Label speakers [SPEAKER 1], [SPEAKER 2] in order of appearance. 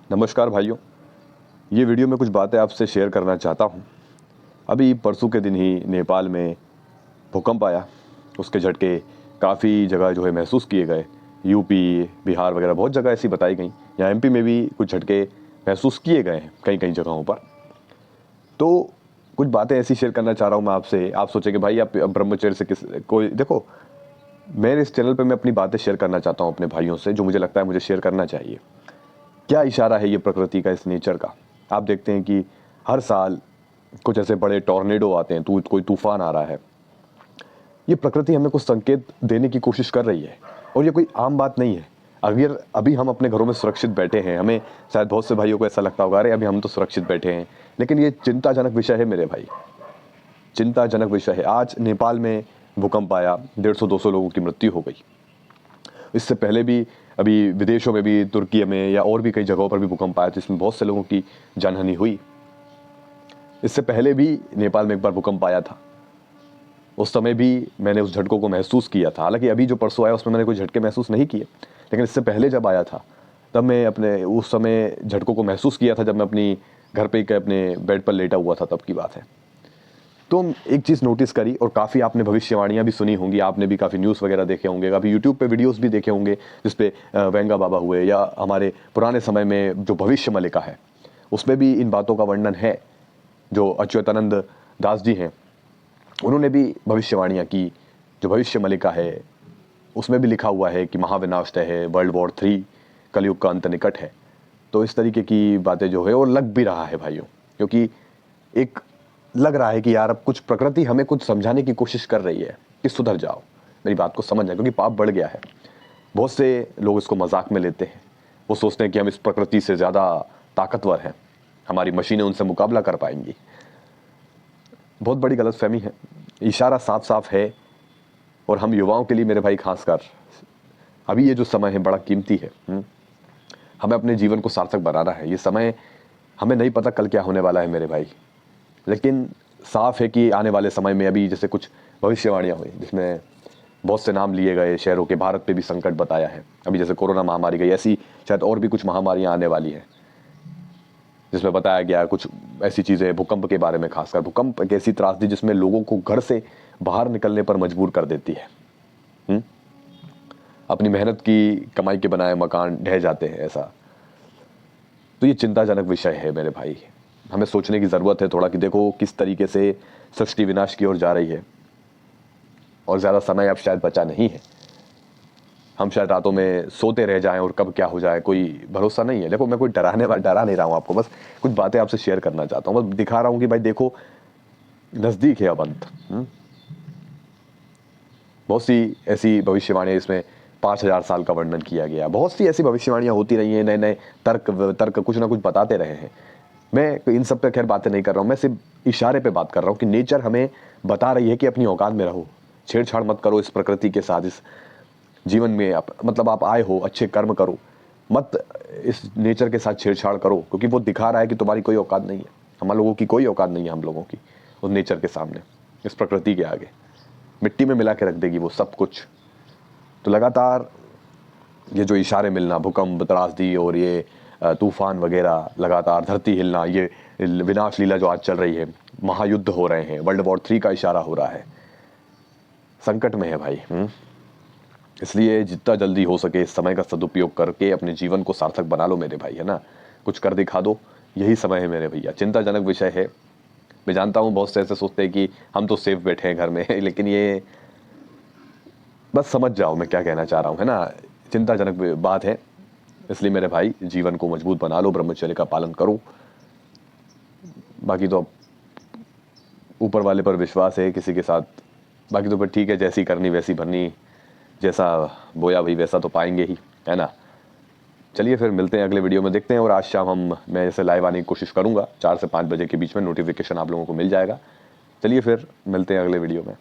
[SPEAKER 1] नमस्कार भाइयों। ये वीडियो में कुछ बातें आपसे शेयर करना चाहता हूँ। अभी परसों के दिन ही नेपाल में भूकंप आया। उसके झटके काफ़ी जगह जो है महसूस किए गए। यूपी, बिहार वगैरह बहुत जगह ऐसी बताई गई। या एमपी में भी कुछ झटके महसूस किए गए हैं कई कई जगहों पर। तो कुछ बातें ऐसी शेयर करना चाह रहा हूँ मैं आपसे। आप सोचेंगे भाई आप ब्रह्मचर्य से किस कोई देखो, मेरे इस चैनल पर मैं अपनी बातें शेयर करना चाहता हूँ अपने भाइयों से, जो मुझे लगता है मुझे शेयर करना चाहिए। क्या इशारा है ये प्रकृति का, इस नेचर का। आप देखते हैं कि हर साल कुछ ऐसे बड़े टॉर्नेडो आते हैं, कोई तूफान आ रहा है। ये प्रकृति हमें कुछ संकेत देने की कोशिश कर रही है और ये कोई आम बात नहीं है। अगर अभी हम अपने घरों में सुरक्षित बैठे हैं, हमें शायद बहुत से भाइयों को ऐसा लगता होगा अरे अभी हम तो सुरक्षित बैठे हैं, लेकिन ये चिंताजनक विषय है मेरे भाई, चिंताजनक विषय है। आज नेपाल में भूकंप आया, 150-200 लोगों की मृत्यु हो गई। इससे पहले भी अभी विदेशों में भी, तुर्की में या और भी कई जगहों पर भी भूकंप आया, जिसमें बहुत से लोगों की जानहानि हुई। इससे पहले भी नेपाल में एक बार भूकंप आया था। उस समय भी मैंने उस झटकों को महसूस किया था। हालांकि अभी जो परसों आया उसमें मैंने कोई झटके महसूस नहीं किए, लेकिन इससे पहले जब आया था तब मैं अपने उस समय झटकों को महसूस किया था, जब मैं अपनी घर पे अपने बेड पर लेटा हुआ था, तब की बात है। तो एक चीज़ नोटिस करी, और काफ़ी आपने भविष्यवाणियां भी सुनी होंगी, आपने भी काफ़ी न्यूज़ वगैरह देखे होंगे, काफ़ी यूट्यूब पे वीडियोस भी देखे होंगे जिसपे वेंगा बाबा हुए, या हमारे पुराने समय में जो भविष्य मलिका है उसमें भी इन बातों का वर्णन है। जो अच्युतानंद दास जी हैं उन्होंने भी भविष्यवाणियाँ की। जो भविष्य मलिका है उसमें भी लिखा हुआ है कि महाविनाश तय है, वर्ल्ड वॉर 3, कलयुग का अंत निकट है। तो इस तरीके की बातें जो है, और लग भी रहा है भाइयों, क्योंकि एक लग रहा है कि यार अब कुछ प्रकृति हमें कुछ समझाने की कोशिश कर रही है कि सुधर जाओ, मेरी बात को समझ जाए, क्योंकि पाप बढ़ गया है। बहुत से लोग इसको मजाक में लेते हैं। वो सोचते हैं कि हम इस प्रकृति से ज़्यादा ताकतवर हैं, हमारी मशीनें उनसे मुकाबला कर पाएंगी। बहुत बड़ी गलतफहमी है। इशारा साफ साफ है, और हम युवाओं के लिए मेरे भाई खासकर अभी ये जो समय है बड़ा कीमती है। हमें अपने जीवन को सार्थक बनाना है। ये समय, हमें नहीं पता कल क्या होने वाला है मेरे भाई, लेकिन साफ है कि आने वाले समय में अभी जैसे कुछ भविष्यवाणियां हुई जिसमें बहुत से नाम लिए गए शहरों के, भारत पे भी संकट बताया है। अभी जैसे कोरोना महामारी गई, ऐसी शायद और भी कुछ महामारियां आने वाली हैं जिसमें बताया गया कुछ ऐसी चीज़ें, भूकंप के बारे में खासकर। भूकंप एक ऐसी त्रासदी जिसमें लोगों को घर से बाहर निकलने पर मजबूर कर देती है। अपनी मेहनत की कमाई के बनाए मकान ढह जाते हैं, ऐसा। तो ये चिंताजनक विषय है मेरे भाई। हमें सोचने की ज़रूरत है थोड़ा कि देखो किस तरीके से सृष्टि विनाश की ओर जा रही है, और ज़्यादा समय अब शायद बचा नहीं है। हम शायद रातों में सोते रह जाएं और कब क्या हो जाए कोई भरोसा नहीं है। देखो मैं कोई डरा नहीं रहा हूँ आपको, बस कुछ बातें आपसे शेयर करना चाहता हूँ, बस दिखा रहा हूँ कि भाई देखो नज़दीक है अब अंत। बहुत सी ऐसी भविष्यवाणियाँ, इसमें 5,000 साल का वर्णन किया गया। बहुत सी ऐसी भविष्यवाणियाँ होती रही हैं, नए नए तर्क कुछ ना कुछ बताते रहे हैं। मैं इन सब पे खैर बातें नहीं कर रहा हूँ, मैं सिर्फ इशारे पे बात कर रहा हूँ कि नेचर हमें बता रही है कि अपनी औकात में रहो, छेड़छाड़ मत करो इस प्रकृति के साथ। इस जीवन में मतलब आप आए हो, अच्छे कर्म करो, मत इस नेचर के साथ छेड़छाड़ करो, क्योंकि वो दिखा रहा है कि तुम्हारी कोई औकात नहीं है। हम लोगों की कोई औकात नहीं है, हम लोगों की उस नेचर के सामने, इस प्रकृति के आगे। मिट्टी में मिला के रख देगी वो सब कुछ। तो लगातार ये जो इशारे मिलना, भूकंप, त्रासदी और ये तूफान वगैरह, लगातार धरती हिलना, ये विनाश लीला जो आज चल रही है, महायुद्ध हो रहे हैं, वर्ल्ड वॉर 3 का इशारा हो रहा है, संकट में है भाई। इसलिए जितना जल्दी हो सके इस समय का सदुपयोग करके अपने जीवन को सार्थक बना लो मेरे भाई, है ना। कुछ कर दिखा दो, यही समय है मेरे भैया। चिंताजनक विषय है। मैं जानता हूँ बहुत से ऐसे सोचते हैं कि हम तो सेफ बैठे हैं घर में लेकिन ये बस समझ जाओ मैं क्या कहना चाह रहा हूँ, है ना। चिंताजनक बात है। इसलिए मेरे भाई जीवन को मजबूत बना लो, ब्रह्मचर्य का पालन करो। बाकी तो अब ऊपर वाले पर विश्वास है किसी के साथ, बाकी तो फिर ठीक है, जैसी करनी वैसी भरनी, जैसा बोया भाई वैसा तो पाएंगे ही, है ना। चलिए फिर मिलते हैं अगले वीडियो में, देखते हैं। और आज शाम मैं ऐसे लाइव आने की कोशिश करूँगा, 4 से 5 बजे के बीच में नोटिफिकेशन आप लोगों को मिल जाएगा। चलिए फिर मिलते हैं अगले वीडियो में।